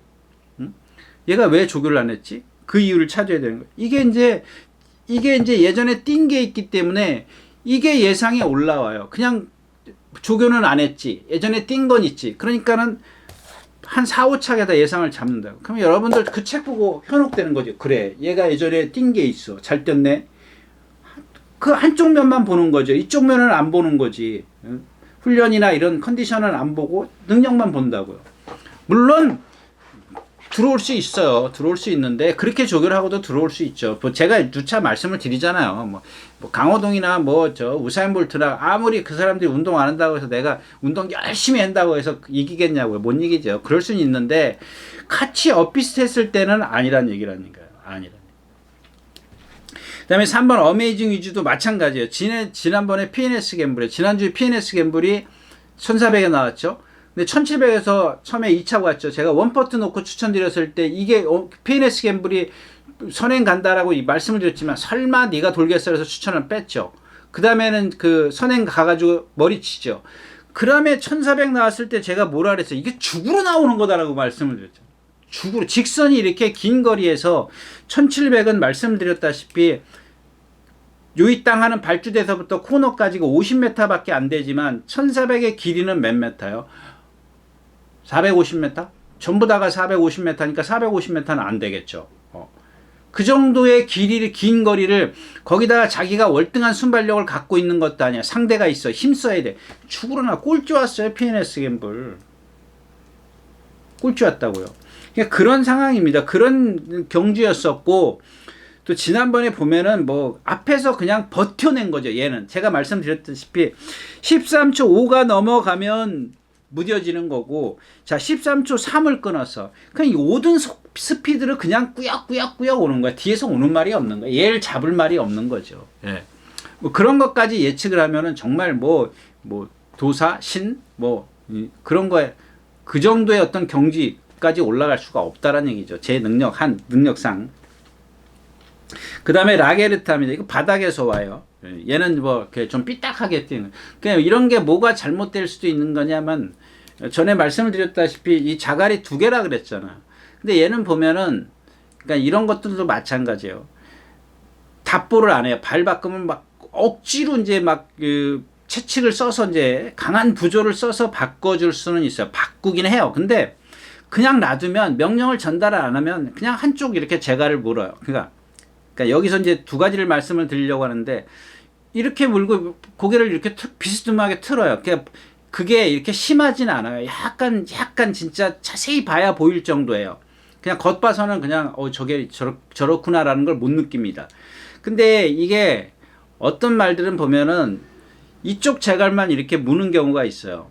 얘가 왜 조교를 안 했지? 그 이유를 찾아야 되는 거예요. 이게 이제 예전에 뛴 게 있기 때문에 이게 예상에 올라와요. 그냥 조교는 안 했지. 예전에 뛴 건 있지. 그러니까는 한 4, 5차게다 예상을 잡는다고. 그럼 여러분들 그 책 보고 현혹되는 거죠. 그래. 얘가 예전에 뛴 게 있어. 잘 뛰었네. 그 한쪽 면만 보는 거죠. 이쪽 면은 안 보는 거지. 훈련이나 이런 컨디션을 안 보고 능력만 본다고요. 물론 들어올 수 있어요. 들어올 수 있는데 그렇게 조교를 하고도 들어올 수 있죠. 뭐 제가 누차 말씀을 드리잖아요. 뭐 강호동이나 뭐 저 우사인 볼트나 아무리 그 사람들이 운동 안 한다고 해서 내가 운동 열심히 한다고 해서 이기겠냐고요. 못 이기죠. 그럴 수는 있는데 같이 엇비슷했을 때는 아니란 얘기라는 거예요. 아니란. 그다음에 3번 어메이징 위주도 마찬가지예요. 지난번에 PNS 갬블에 지난주에 PNS 갬블이 1400에 나왔죠. 근데 1700에서 처음에 2차 갔죠. 제가 원퍼트 놓고 추천드렸을 때 이게 PNS 갬블이 선행 간다라고 말씀을 드렸지만 설마 네가 돌겠어 해서 추천을 뺐죠. 그 다음에는 그 선행 가가지고 머리 치죠. 그 다음에 1400 나왔을 때 제가 뭐라 그랬어요. 이게 죽으로 나오는 거다라고 말씀을 드렸죠. 죽으로. 직선이 이렇게 긴 거리에서 1700은 말씀드렸다시피 요이 땅 하는 발주대에서부터 코너까지가 50m 밖에 안 되지만 1400의 길이는 몇 메타요? 450m? 전부 다가 450m니까 450m는 안 되겠죠. 그 정도의 긴 거리를 거기다가 자기가 월등한 순발력을 갖고 있는 것도 아니야. 상대가 있어. 힘써야 돼. 죽으로나 꼴찌 왔어요. PNS 갬블. 꼴찌 왔다고요. 그러니까 그런 상황입니다. 그런 경주였었고 또 지난번에 보면은 뭐 앞에서 그냥 버텨낸 거죠. 얘는 제가 말씀드렸다시피 13초 5가 넘어가면 무뎌지는 거고, 자 13초 3을 끊어서 그냥 이 모든 스피드를 그냥 꾸역꾸역 오는 거야. 뒤에서 오는 말이 없는 거야. 얘를 잡을 말이 없는 거죠. 예. 뭐 그런 것까지 예측을 하면은 정말 뭐 도사 신 그런 거에 그 정도의 어떤 경지까지 올라갈 수가 없다라는 얘기죠. 제 능력상. 그 다음에 라게르타입니다. 이거 바닥에서 와요. 얘는 뭐 이렇게 좀 삐딱하게 뛰는. 그냥 이런 게 뭐가 잘못될 수도 있는 거냐면 전에 말씀을 드렸다시피 이 자갈이 두 개라 그랬잖아. 근데 얘는 보면은 그러니까 이런 것들도 마찬가지예요. 답보를 안 해요. 발 바꾸면 막 억지로 이제 막 채찍을 써서 이제 강한 부조를 써서 바꿔줄 수는 있어요. 바꾸긴 해요. 근데 그냥 놔두면 명령을 전달을 안 하면 그냥 한쪽 이렇게 재갈을 물어요. 그러니까 여기서 이제 두 가지를 말씀을 드리려고 하는데 이렇게 물고 고개를 이렇게 비스듬하게 틀어요. 그게 이렇게 심하진 않아요. 약간 진짜 자세히 봐야 보일 정도예요. 그냥 겉봐서는 그냥 저게 저렇구나라는 걸 못 느낍니다. 근데 이게 어떤 말들은 보면은 이쪽 재갈만 이렇게 무는 경우가 있어요.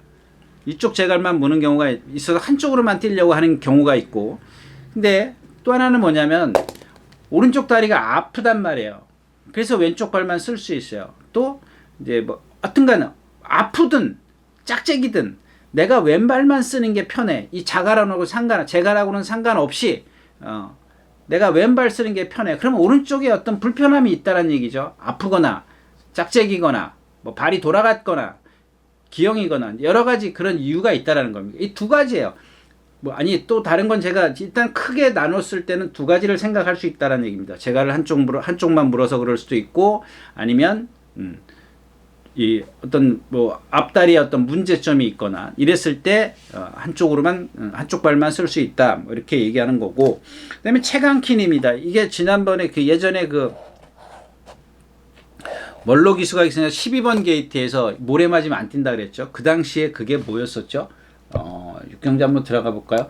이쪽 재갈만 무는 경우가 있어서 한쪽으로만 뛰려고 하는 경우가 있고, 근데 또 하나는 뭐냐면 오른쪽 다리가 아프단 말이에요. 그래서 왼쪽 발만 쓸 수 있어요. 또 이제 뭐 하여튼간 아프든 짝짝이든 내가 왼발만 쓰는 게 편해. 이 재갈하고는 상관없이 내가 왼발 쓰는 게 편해. 그러면 오른쪽에 어떤 불편함이 있다는 얘기죠. 아프거나 짝짝이거나 뭐 발이 돌아갔거나 기형이거나 여러 가지 그런 이유가 있다라는 겁니다. 이 두 가지예요. 또 다른 건 제가 일단 크게 나눴을 때는 두 가지를 생각할 수 있다는 얘기입니다. 재갈을 한쪽만 물어서 그럴 수도 있고, 아니면 이 어떤 뭐 앞다리에 어떤 문제점이 있거나 이랬을 때 한쪽 발만 쓸 수 있다, 뭐 이렇게 얘기하는 거고. 그다음에 체강킨입니다. 이게 지난번에 예전에 멀로 기수가 있으니까 12번 게이트에서 모래 맞으면 안 뛴다 그랬죠. 그 당시에 그게 뭐였었죠? 육경주 한번 들어가 볼까요?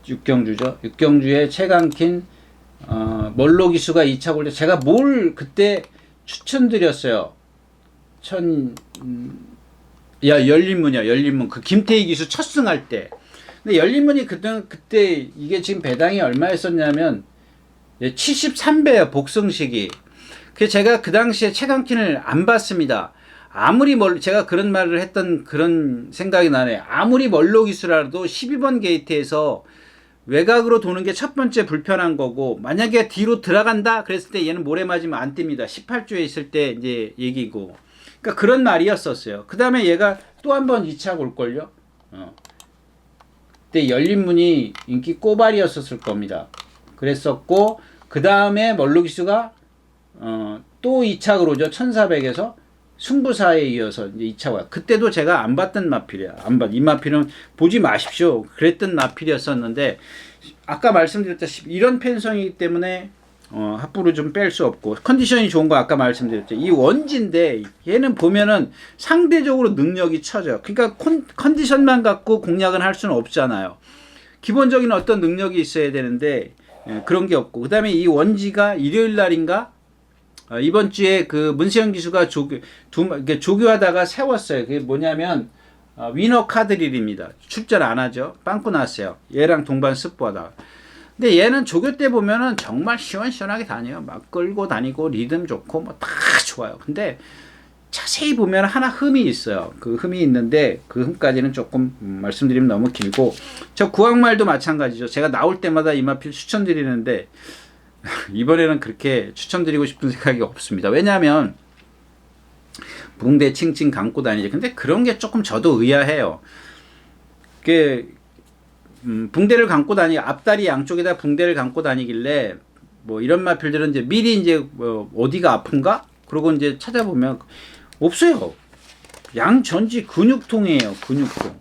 육경주죠. 육경주의 체강킨 멀로 기수가 2차 골대. 제가 뭘 그때 추천드렸어요. 열린문이요. 열린문. 그 김태희 기수 첫 승할 때. 근데 열린문이 그때 이게 지금 배당이 얼마였었냐면 73배예요. 복승식이. 그래서 제가 그 당시에 체강킨을 안 봤습니다. 제가 그런 말을 했던 그런 생각이 나네. 아무리 멀로 기수라도 12번 게이트에서 외곽으로 도는 게 첫 번째 불편한 거고, 만약에 뒤로 들어간다 그랬을 때 얘는 모래 맞으면 안 뜁니다. 18조에 있을 때 이제 얘기고. 그러니까 그런 말이었었어요. 그 다음에 얘가 또 한 번 2차 올걸요. 그때 열린문이 인기 꼬발이었었을 겁니다. 그랬었고, 그 다음에 멀로 기수가 또 2차 그러죠. 1400에서 승부사에 이어서 이제 2차가. 그때도 제가 안 봤던 마필이야. 이 마필은 보지 마십시오. 그랬던 마필이었었는데, 아까 말씀드렸다시피 이런 펜성이기 때문에 합부를 좀 뺄 수 없고, 컨디션이 좋은 거 아까 말씀드렸죠. 이 원지인데 얘는 보면은 상대적으로 능력이 처져요. 그러니까 컨디션만 갖고 공략은 할 수는 없잖아요. 기본적인 어떤 능력이 있어야 되는데 그런 게 없고, 그 다음에 이 원지가 일요일 날인가 이번 주에 그 문세영 기수가 조교하다가 세웠어요. 그게 뭐냐면 위너 카드릴입니다. 출전 안 하죠. 빵꾸 났어요. 얘랑 동반 스포하다가. 근데 얘는 조교 때 보면은 정말 시원시원하게 다녀요. 막 끌고 다니고 리듬 좋고 뭐 다 좋아요. 근데 자세히 보면 하나 흠이 있어요. 그 흠이 있는데 그 흠까지는 조금 말씀드리면 너무 길고, 저 구황말도 마찬가지죠. 제가 나올 때마다 이마필 추천드리는데 이번에는 그렇게 추천드리고 싶은 생각이 없습니다. 왜냐하면 붕대 칭칭 감고 다니죠. 근데 그런 게 조금 저도 의아해요. 붕대를 감고 앞다리 양쪽에다 붕대를 감고 다니길래 뭐 이런 마필들은 이제 미리 이제 어디가 아픈가? 그러고 이제 찾아보면 없어요. 양전지 근육통이에요. 근육통.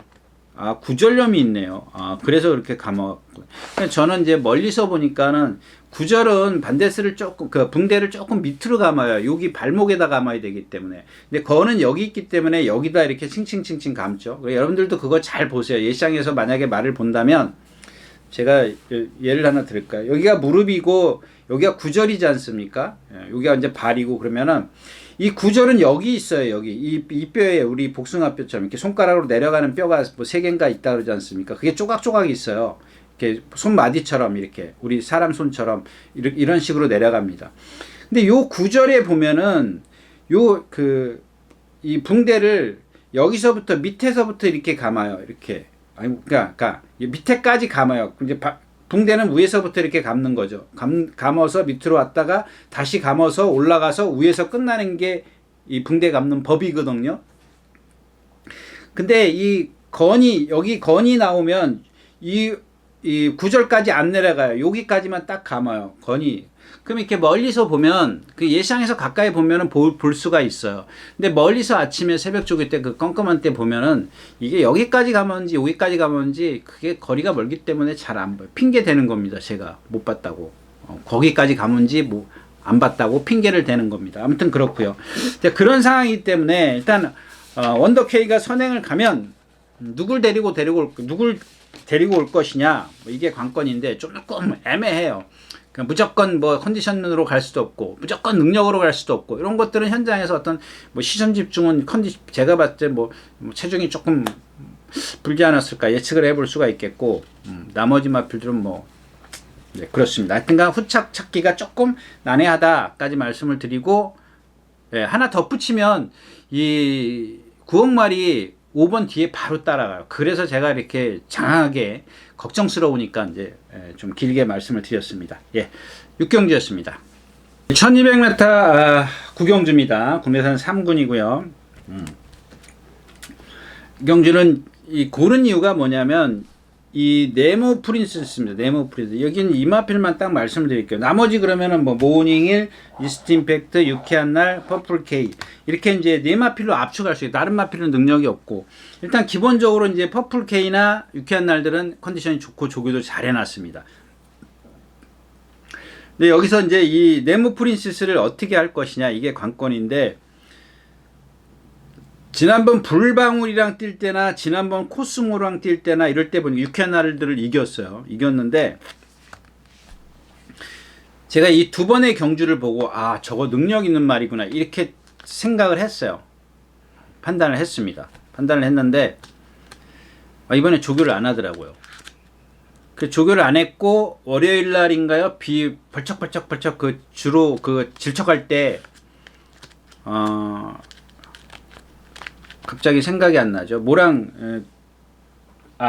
구절염이 있네요. 그래서 그렇게 감아갖고. 저는 이제 멀리서 보니까는 구절은 반대스를 조금, 붕대를 조금 밑으로 감아요. 여기 발목에다 감아야 되기 때문에. 근데 거는 여기 있기 때문에 여기다 이렇게 칭칭칭칭 감죠. 여러분들도 그거 잘 보세요. 예시장에서 만약에 말을 본다면, 제가 예를 하나 드릴까요? 여기가 무릎이고, 여기가 구절이지 않습니까? 여기가 이제 발이고, 그러면은, 이 구절은 여기 있어요. 여기 이 뼈에 우리 복숭아뼈처럼 이렇게 손가락으로 내려가는 뼈가 뭐 3개인가 있다 그러지 않습니까? 그게 조각조각 있어요. 이렇게 손마디처럼 이렇게 우리 사람 손처럼 이런 식으로 내려갑니다. 근데 요 구절에 보면은 이 붕대를 여기서부터 밑에서부터 이렇게 감아요. 이렇게 그러니까 밑에까지 감아요. 이제 붕대는 위에서부터 이렇게 감는 거죠. 감아서 밑으로 왔다가 다시 감아서 올라가서 위에서 끝나는 게 이 붕대 감는 법이거든요. 근데 여기 건이 나오면 이 이 구절까지 안 내려가요. 여기까지만 딱 감아요. 건이. 그럼 이렇게 멀리서 보면 그 예상에서 가까이 보면은 볼 수가 있어요. 근데 멀리서 아침에 새벽 조기 때 그 껌껌한 때 보면은 이게 여기까지 가면지 여기까지 가면지 그게 거리가 멀기 때문에 잘 안 보여. 핑계 대는 겁니다. 제가 못 봤다고. 거기까지 가면지 뭐 안 봤다고 핑계를 대는 겁니다. 아무튼 그렇고요. 그런 상황이기 때문에 일단 원더케이가 선행을 가면 누굴 데리고 올 것이냐 뭐 이게 관건인데 조금 애매해요. 그러니까 무조건 뭐 컨디션으로 갈 수도 없고 무조건 능력으로 갈 수도 없고 이런 것들은 현장에서 어떤 뭐 시선 집중은 제가 봤을 때 뭐 체중이 조금 불지 않았을까 예측을 해볼 수가 있겠고 나머지 마필들은 뭐 네, 그렇습니다. 하여튼간 후착 찾기가 조금 난해하다까지 말씀을 드리고 네, 하나 덧붙이면 이 9억 마리 5번 뒤에 바로 따라가요. 그래서 제가 이렇게 장하게 걱정스러우니까 이제 좀 길게 말씀을 드렸습니다. 예, 6경주였습니다. 1200m 구경주입니다. 국내산 3군이고요. 경주는 이 고른 이유가 뭐냐면 이 네모 프린세스입니다. 네모 프린세스. 여기는 이마필만 딱 말씀드릴게요. 나머지 그러면은 뭐 모닝일, 이스트 임팩트, 유쾌한 날, 퍼플 K 이렇게 이제 네 마필로 압축할 수 있어요. 다른 마필은 능력이 없고 일단 기본적으로 이제 퍼플 K나 유쾌한 날들은 컨디션이 좋고 조교도 잘 해놨습니다. 근데 여기서 이제 이 네모 프린세스를 어떻게 할 것이냐 이게 관건인데. 지난번 불방울이랑 뛸 때나 지난번 코스모랑 뛸 때나 이럴 때 보니까 유쾌한 날들을 이겼는데 제가 이 두 번의 경주를 보고 아 저거 능력 있는 말이구나 이렇게 생각을 했어요. 판단을 했습니다. 판단을 했는데 이번에 조교를 안 하더라고요. 그 조교를 안 했고 월요일 날인가요? 비 벌쩍 그 주로 그 질척할 때 갑자기 생각이 안 나죠. 뭐랑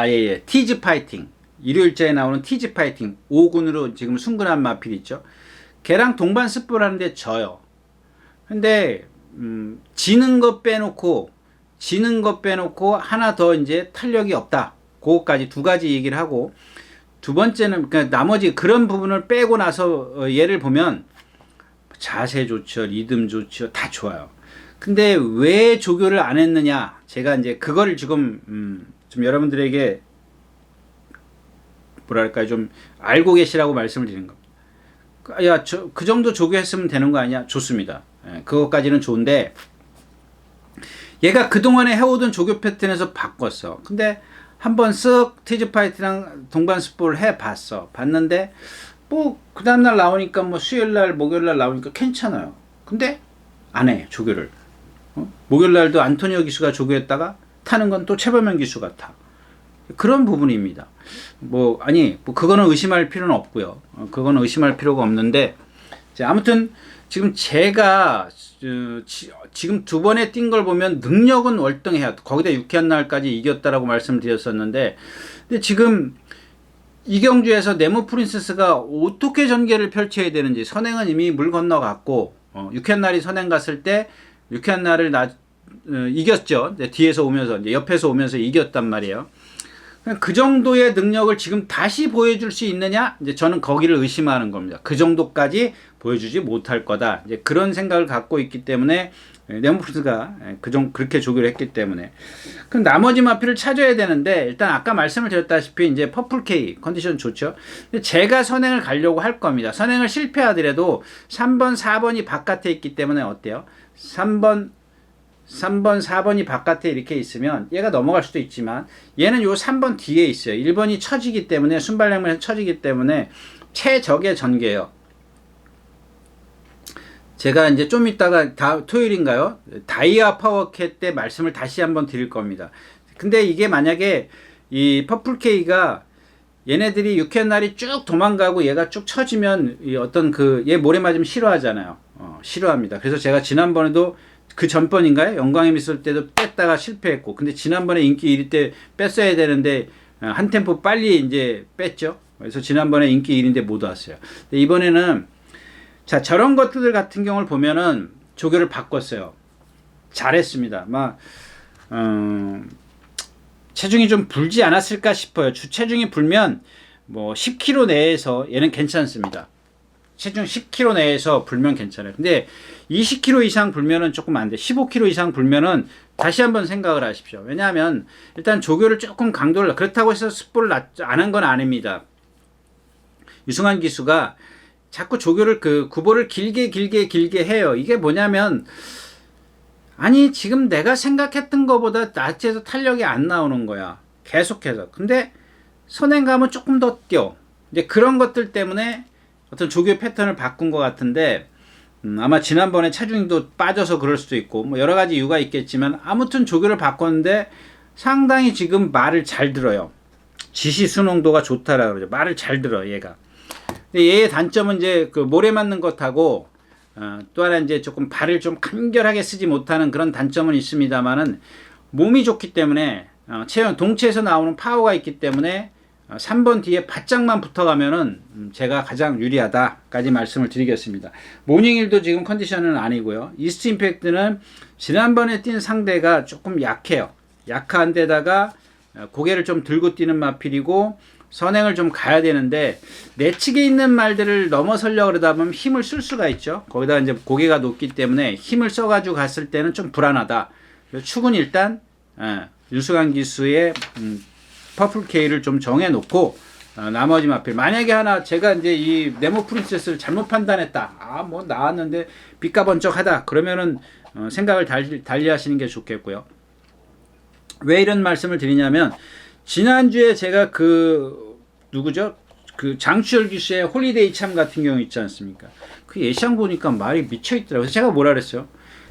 예. 티즈 파이팅. 일요일자에 나오는 티즈 파이팅. 5군으로 지금 승근한 마필 있죠. 걔랑 동반 스포를 하는데 져요. 근데 지는 거 빼놓고 하나 더 이제 탄력이 없다. 그거까지 두 가지 얘기를 하고 두 번째는 그러니까 나머지 그런 부분을 빼고 나서 얘를 보면 자세 좋죠. 리듬 좋죠. 다 좋아요. 근데 왜 조교를 안 했느냐? 제가 이제 그거를 지금 좀 여러분들에게 뭐랄까요? 좀 알고 계시라고 말씀을 드리는 겁니다. 야, 그 정도 조교했으면 되는 거 아니야? 좋습니다. 예, 그것까지는 좋은데 얘가 그동안에 해오던 조교 패턴에서 바꿨어. 근데 한번 쓱 티즈 파이트랑 동반 스포를 해봤어. 봤는데 뭐 그 다음날 나오니까 뭐 수요일날 목요일날 나오니까 괜찮아요. 근데 안 해 조교를. 목요일날도 안토니오 기수가 조교했다가 타는 건 또 최범현 기수가 타. 그런 부분입니다. 그거는 의심할 필요는 없고요. 그거는 의심할 필요가 없는데, 아무튼 지금 제가 지금 두 번에 뛴 걸 보면 능력은 월등해요. 거기다 유쾌한 날까지 이겼다라고 말씀드렸었는데, 근데 지금 이경주에서 네모 프린세스가 어떻게 전개를 펼쳐야 되는지 선행은 이미 물 건너갔고, 유쾌한 날이 선행 갔을 때 유쾌한 날을 이겼죠. 뒤에서 오면서 이제 옆에서 오면서 이겼단 말이에요. 그 정도의 능력을 지금 다시 보여줄 수 있느냐? 이제 저는 거기를 의심하는 겁니다. 그 정도까지 보여주지 못할 거다. 이제 그런 생각을 갖고 있기 때문에 네모프린스가 그렇게 조교를 했기 때문에 그럼 나머지 마필을 찾아야 되는데 일단 아까 말씀을 드렸다시피 이제 퍼플 K 컨디션 좋죠. 근데 제가 선행을 가려고 할 겁니다. 선행을 실패하더라도 3번, 4번이 바깥에 있기 때문에 어때요? 3번, 4번이 바깥에 이렇게 있으면 얘가 넘어갈 수도 있지만 얘는 요 3번 뒤에 있어요. 1번이 처지기 때문에 순발력면에서 처지기 때문에 최적의 전개예요. 제가 이제 좀 이따가 토요일인가요? 다이아 파워캣 때 말씀을 다시 한번 드릴 겁니다. 근데 이게 만약에 이 퍼플 K가 얘네들이 유쾌한 날이 쭉 도망가고 얘가 쭉 처지면 이 어떤 얘 모래 맞으면 싫어하잖아요. 싫어합니다. 그래서 제가 지난번에도 그 전번인가요? 영광에 있을 때도 뺐다가 실패했고, 근데 지난번에 인기 1위 때 뺐어야 되는데 한 템포 빨리 이제 뺐죠. 그래서 지난번에 인기 1위인데 못 왔어요. 근데 이번에는 저런 것들 같은 경우를 보면은 조교를 바꿨어요. 잘했습니다. 체중이 좀 불지 않았을까 싶어요. 체중이 불면 뭐 10kg 내에서 얘는 괜찮습니다. 체중 10kg 내에서 불면 괜찮아요. 근데 20kg 이상 불면은 조금 안 돼. 15kg 이상 불면은 다시 한번 생각을 하십시오. 왜냐하면 일단 조교를 조금 강도를, 그렇다고 해서 습보를 안 한 건 아닙니다. 유승환 기수가 자꾸 조교를 구보를 길게 해요. 이게 뭐냐면, 아니 지금 내가 생각했던 것보다 낮에서 탄력이 안 나오는 거야. 계속해서. 근데 선행 가면 조금 더 뛰어. 이제 그런 것들 때문에 어떤 조교 패턴을 바꾼 것 같은데, 아마 지난번에 체중도 빠져서 그럴 수도 있고 뭐 여러 가지 이유가 있겠지만, 아무튼 조교를 바꿨는데 상당히 지금 말을 잘 들어요. 지시 수능도가 좋다라 그러죠. 말을 잘 들어 얘가. 근데 얘의 단점은 이제 그 모래 맞는 것하고 또 하나 이제 조금 발을 좀 간결하게 쓰지 못하는 그런 단점은 있습니다만은, 몸이 좋기 때문에 체형 동체에서 나오는 파워가 있기 때문에 3번 뒤에 바짝만 붙어가면은 제가 가장 유리하다까지 말씀을 드리겠습니다. 모닝힐도 지금 컨디션은 아니고요. 이스트 임팩트는 지난번에 뛴 상대가 조금 약해요. 약한 데다가 고개를 좀 들고 뛰는 마필이고 선행을 좀 가야 되는데, 내측에 있는 말들을 넘어서려고 그러다 보면 힘을 쓸 수가 있죠. 거기다 이제 고개가 높기 때문에 힘을 써가지고 갔을 때는 좀 불안하다. 축은 일단 유승환 기수의 퍼플 K를 좀 정해놓고 나머지 마필, 만약에 하나 제가 이제 이 네모 프린세스를 잘못 판단했다, 뭐 나왔는데 삐까번쩍하다, 그러면은 생각을 달리 하시는 게 좋겠고요. 왜 이런 말씀을 드리냐면, 지난주에 제가 누구죠? 그 장추열 기수의 홀리데이 참 같은 경우 있지 않습니까? 그 예시장 보니까 말이 미쳐있더라고요. 그래서 제가 뭐라 그랬어요?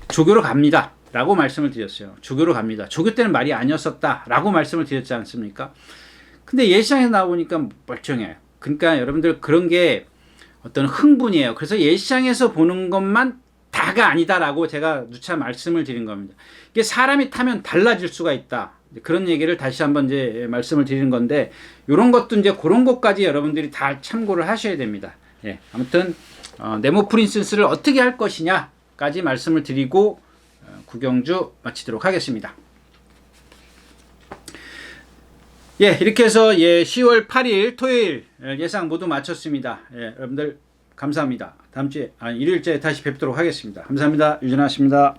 조교로 갑니다 라고 말씀을 드렸어요. 조교로 갑니다. 조교 때는 말이 아니었었다 라고 말씀을 드렸지 않습니까? 근데 예시장에서 나오니까 멀쩡해요. 그러니까 여러분들 그런 게 어떤 흥분이에요. 그래서 예시장에서 보는 것만 다가 아니다 라고 제가 누차 말씀을 드린 겁니다. 이게 사람이 타면 달라질 수가 있다, 그런 얘기를 다시 한번 이제 말씀을 드리는 건데, 이런 것도 이제 그런 것까지 여러분들이 다 참고를 하셔야 됩니다. 예, 아무튼 네모 프린세스를 어떻게 할 것이냐까지 말씀을 드리고 구경주 마치도록 하겠습니다. 예, 이렇게 해서 10월 8일 토요일 예상 모두 마쳤습니다. 예, 여러분들 감사합니다. 다음 주에 일요일째 다시 뵙도록 하겠습니다. 감사합니다. 유진아씨입니다.